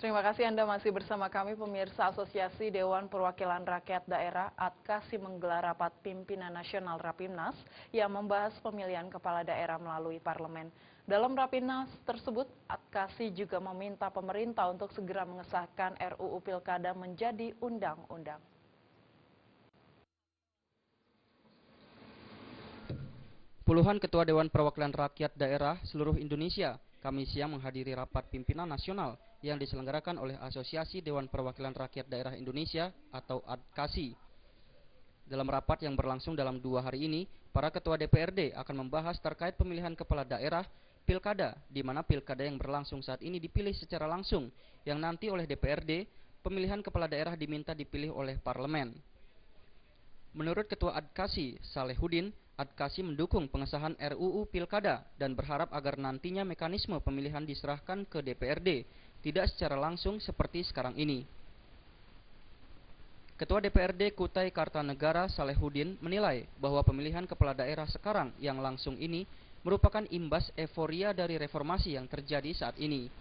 Terima kasih Anda masih bersama kami, pemirsa. Asosiasi Dewan Perwakilan Rakyat Daerah (ADKASI) menggelar rapat pimpinan nasional Rapimnas yang membahas pemilihan kepala daerah melalui parlemen. Dalam Rapimnas tersebut, ADKASI juga meminta pemerintah untuk segera mengesahkan RUU Pilkada menjadi undang-undang. Puluhan ketua Dewan Perwakilan Rakyat Daerah seluruh Indonesia Kamis siang menghadiri rapat pimpinan nasional yang diselenggarakan oleh Asosiasi Dewan Perwakilan Rakyat Daerah Indonesia atau ADKASI. Dalam rapat yang berlangsung dalam 2 hari ini, para ketua DPRD akan membahas terkait pemilihan kepala daerah pilkada, di mana pilkada yang berlangsung saat ini dipilih secara langsung, yang nanti oleh DPRD, pemilihan kepala daerah diminta dipilih oleh parlemen. Menurut Ketua ADKASI, Salehudin, ADKASI mendukung pengesahan RUU Pilkada dan berharap agar nantinya mekanisme pemilihan diserahkan ke DPRD, tidak secara langsung seperti sekarang ini. Ketua DPRD Kutai Kartanegara Salehudin menilai bahwa pemilihan kepala daerah sekarang yang langsung ini merupakan imbas euforia dari reformasi yang terjadi saat ini.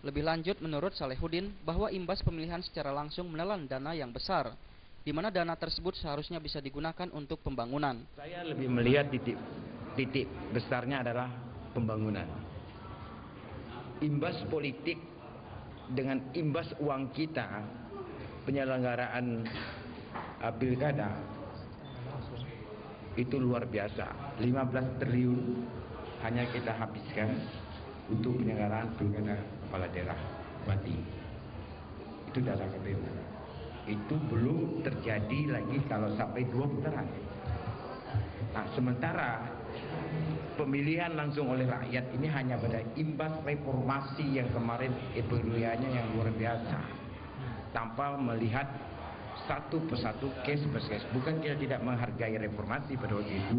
Lebih lanjut, menurut Salehudin, bahwa imbas pemilihan secara langsung menelan dana yang besar, di mana dana tersebut seharusnya bisa digunakan untuk pembangunan. Saya lebih melihat titik besarnya adalah pembangunan. Imbas politik dengan imbas uang kita, penyelenggaraan pilkada, itu luar biasa. 15 triliun hanya kita habiskan untuk penyelenggaraan pilkada kepala daerah Bupati. Itu data KPU. Itu belum terjadi lagi kalau sampai 2 putaran. Nah, sementara pemilihan langsung oleh rakyat ini hanya pada imbas reformasi yang kemarin euforianya yang luar biasa, tanpa melihat satu persatu case per case. Bukan kita tidak menghargai reformasi pada waktu itu,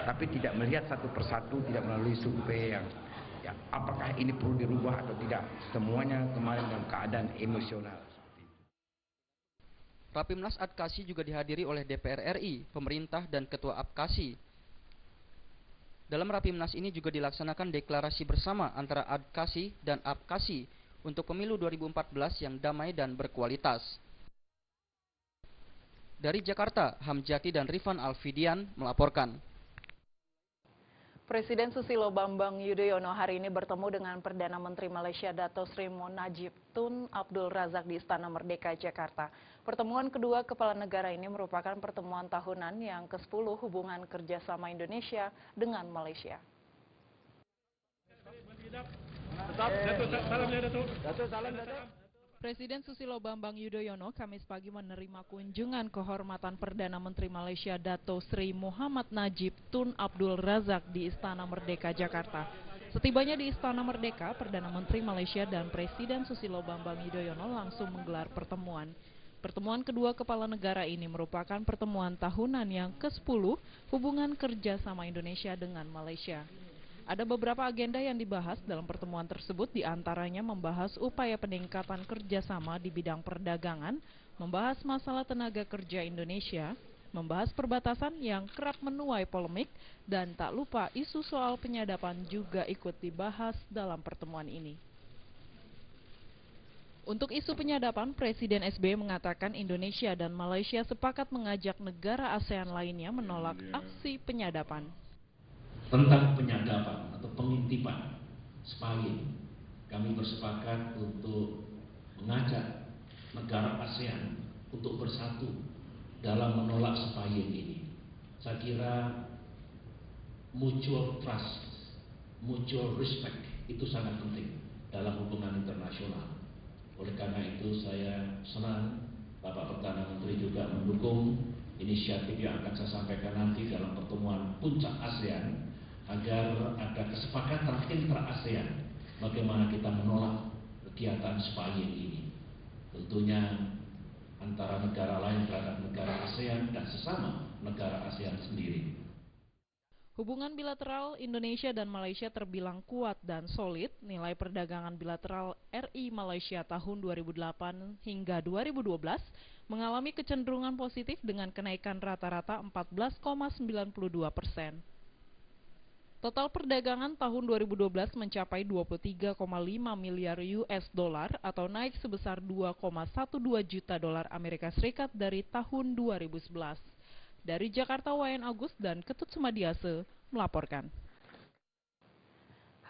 tapi tidak melihat satu persatu, tidak melalui survei yang apakah ini perlu dirubah atau tidak. Semuanya kemarin dalam keadaan emosional. Rapimnas ADKASI juga dihadiri oleh DPR RI, pemerintah, dan Ketua ADKASI. Dalam Rapimnas ini juga dilaksanakan deklarasi bersama antara ADKASI dan APKASI untuk pemilu 2014 yang damai dan berkualitas. Dari Jakarta, Hamjati dan Rifan Alfidian melaporkan. Presiden Susilo Bambang Yudhoyono hari ini bertemu dengan Perdana Menteri Malaysia Dato Sri Najib Tun Abdul Razak di Istana Merdeka, Jakarta. Pertemuan kedua kepala negara ini merupakan pertemuan tahunan yang ke-10 hubungan kerjasama Indonesia dengan Malaysia. Presiden Susilo Bambang Yudhoyono Kamis pagi menerima kunjungan kehormatan Perdana Menteri Malaysia Dato Sri Muhammad Najib Tun Abdul Razak di Istana Merdeka, Jakarta. Setibanya di Istana Merdeka, Perdana Menteri Malaysia dan Presiden Susilo Bambang Yudhoyono langsung menggelar pertemuan. Pertemuan kedua kepala negara ini merupakan pertemuan tahunan yang ke-10 hubungan kerjasama Indonesia dengan Malaysia. Ada beberapa agenda yang dibahas dalam pertemuan tersebut, diantaranya membahas upaya peningkatan kerjasama di bidang perdagangan, membahas masalah tenaga kerja Indonesia, membahas perbatasan yang kerap menuai polemik, dan tak lupa isu soal penyadapan juga ikut dibahas dalam pertemuan ini. Untuk isu penyadapan, Presiden SBY mengatakan Indonesia dan Malaysia sepakat mengajak negara ASEAN lainnya menolak aksi penyadapan. Tentang penyadapan atau pengintipan spying, kami bersepakat untuk mengajak negara ASEAN untuk bersatu dalam menolak spying ini. Saya kira mutual trust, mutual respect itu sangat penting dalam hubungan internasional. Oleh karena itu saya senang Bapak Perdana Menteri juga mendukung inisiatif yang akan saya sampaikan nanti dalam pertemuan puncak ASEAN, agar ada kesepakatan intra-ASEAN bagaimana kita menolak kegiatan spying ini. Tentunya antara negara lain terhadap negara ASEAN dan sesama negara ASEAN sendiri. Hubungan bilateral Indonesia dan Malaysia terbilang kuat dan solid. Nilai perdagangan bilateral RI Malaysia tahun 2008 hingga 2012 mengalami kecenderungan positif dengan kenaikan rata-rata 14,92%. Total perdagangan tahun 2012 mencapai 23,5 miliar US dollar atau naik sebesar 2,12 juta dolar Amerika Serikat dari tahun 2011. Dari Jakarta, Wayan Agus dan Ketut Sumadiase melaporkan.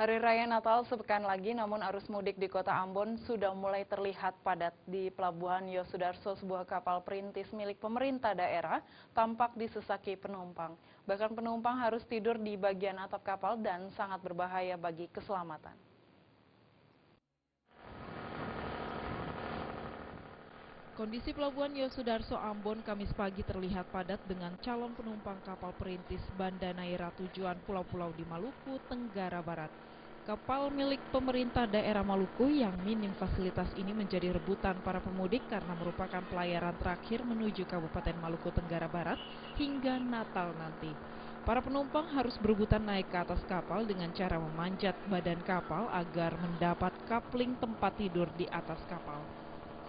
Hari Raya Natal sepekan lagi, namun arus mudik di Kota Ambon sudah mulai terlihat padat. Di Pelabuhan Yosudarso, sebuah kapal perintis milik pemerintah daerah tampak disesaki penumpang. Bahkan penumpang harus tidur di bagian atap kapal dan sangat berbahaya bagi keselamatan. Kondisi Pelabuhan Yosudarso Ambon Kamis pagi terlihat padat dengan calon penumpang kapal perintis Bandanaira tujuan pulau-pulau di Maluku, Tenggara Barat. Kapal milik pemerintah daerah Maluku yang minim fasilitas ini menjadi rebutan para pemudik karena merupakan pelayaran terakhir menuju Kabupaten Maluku Tenggara Barat hingga Natal nanti. Para penumpang harus berebutan naik ke atas kapal dengan cara memanjat badan kapal agar mendapat kapling tempat tidur di atas kapal.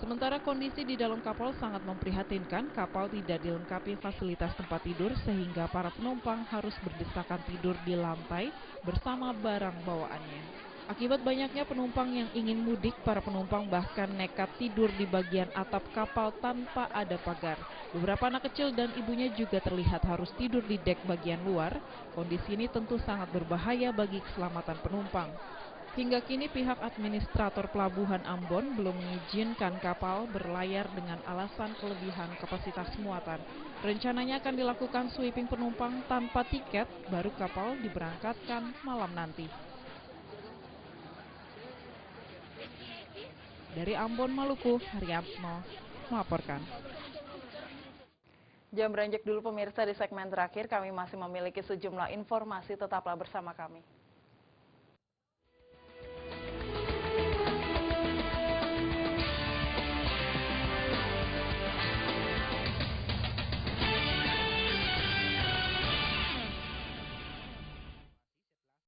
Sementara kondisi di dalam kapal sangat memprihatinkan, kapal tidak dilengkapi fasilitas tempat tidur sehingga para penumpang harus berdesakan tidur di lantai bersama barang bawaannya. Akibat banyaknya penumpang yang ingin mudik, para penumpang bahkan nekat tidur di bagian atap kapal tanpa ada pagar. Beberapa anak kecil dan ibunya juga terlihat harus tidur di dek bagian luar. Kondisi ini tentu sangat berbahaya bagi keselamatan penumpang. Hingga kini pihak administrator Pelabuhan Ambon belum mengizinkan kapal berlayar dengan alasan kelebihan kapasitas muatan. Rencananya akan dilakukan sweeping penumpang tanpa tiket, baru kapal diberangkatkan malam nanti. Dari Ambon, Maluku, Haryatno melaporkan. Jam beranjak dulu pemirsa, di segmen terakhir kami masih memiliki sejumlah informasi, tetaplah bersama kami.